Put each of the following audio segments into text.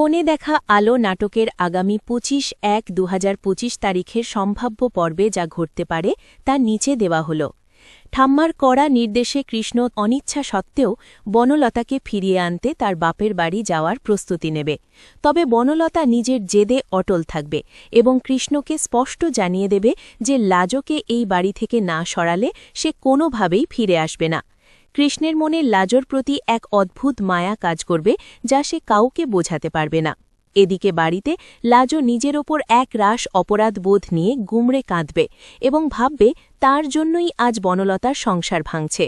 কোণে দেখা আলো নাটকের আগামী ২৫/১/২০২৫ তারিখের সম্ভাব্য পর্বে যা ঘটতে পারে তা নিচে দেওয়া হল। ঠাম্মার কড়া নির্দেশে কৃষ্ণ অনিচ্ছা সত্ত্বেও বনলতাকে ফিরিয়ে আনতে তার বাপের বাড়ি যাওয়ার প্রস্তুতি নেবে। তবে বনলতা নিজের জেদে অটল থাকবে এবং কৃষ্ণকে স্পষ্ট জানিয়ে দেবে যে লাজোকে এই বাড়ি থেকে না সরালে সে কোনোভাবেই ফিরে আসবে না। কৃষ্ণের মনে লাজোর প্রতি এক অদ্ভুত মায়া কাজ করবে যা সে কাউকে বোঝাতে পারবে না। এদিকে বাড়িতে লাজো নিজের ওপর এক রাশ অপরাধ বোধ নিয়ে গুমড়ে কাঁদবে এবং ভাববে তার জন্যই আজ বনলতার সংসার ভাঙছে।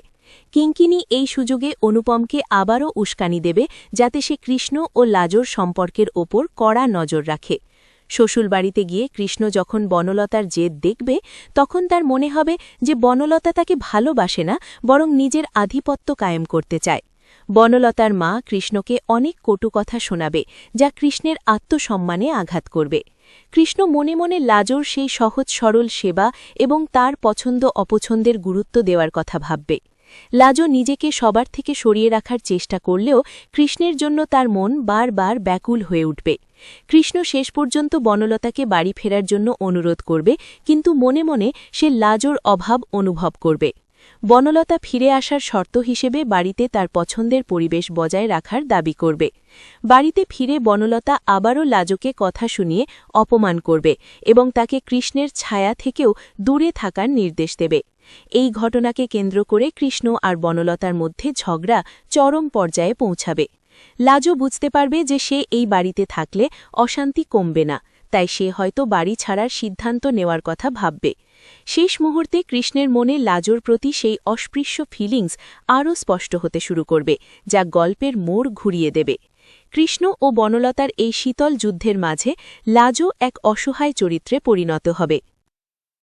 কিঙ্কিনি এই সুযোগে অনুপমকে আবারও উস্কানি দেবে যাতে সে কৃষ্ণ ও লাজোর সম্পর্কের ওপর কড়া নজর রাখে। শ্বশুরবাড়িতে গিয়ে কৃষ্ণ যখন বনলতার জেদ দেখবে তখন তার মনে হবে যে বনলতা তাকে ভালোবাসে না, বরং নিজের আধিপত্য কায়েম করতে চায়। বনলতার মা কৃষ্ণকে অনেক কটু কথা শোনাবে যা কৃষ্ণের আত্মসম্মানে আঘাত করবে। কৃষ্ণ মনে মনে লাজোর সেই সহজ সরল সেবা এবং তার পছন্দ অপছন্দের গুরুত্ব দেওয়ার কথা ভাববে। লাজো নিজেকে সবার থেকে সরিয়ে রাখার চেষ্টা করলেও কৃষ্ণের জন্য তার মন বারবার ব্যাকুল হয়ে উঠবে। কৃষ্ণ শেষ পর্যন্ত বনলতাকে বাড়ি ফেরার জন্য অনুরোধ করবে, কিন্তু মনে মনে সে লাজোর অভাব অনুভব করবে। বনলতা ফিরে আসার শর্ত হিসেবে বাড়িতে তার পছন্দের পরিবেশ বজায় রাখার দাবি করবে। বাড়িতে ফিরে বনলতা আবারও লাজোকে কথা শুনিয়ে অপমান করবে এবং তাকে কৃষ্ণের ছায়া থেকেও দূরে থাকার নির্দেশ দেবে। এই ঘটনাকে কেন্দ্র করে কৃষ্ণ আর বনলতার মধ্যে ঝগড়া চরম পর্যায়ে পৌঁছাবে। লাজো বুঝতে পারবে যে সে এই বাড়িতে থাকলে অশান্তি কমবে না, তাই সে হয়তো বাড়ি ছাড়ার সিদ্ধান্ত নেওয়ার কথা ভাববে। শেষ মুহূর্তে কৃষ্ণের মনে লাজোর প্রতি সেই অস্পৃশ্য ফিলিংস আরও স্পষ্ট হতে শুরু করবে, যা গল্পের মোড় ঘুরিয়ে দেবে। কৃষ্ণ ও বনলতার এই শীতল যুদ্ধের মাঝে লাজো এক অসহায় চরিত্রে পরিণত হবে।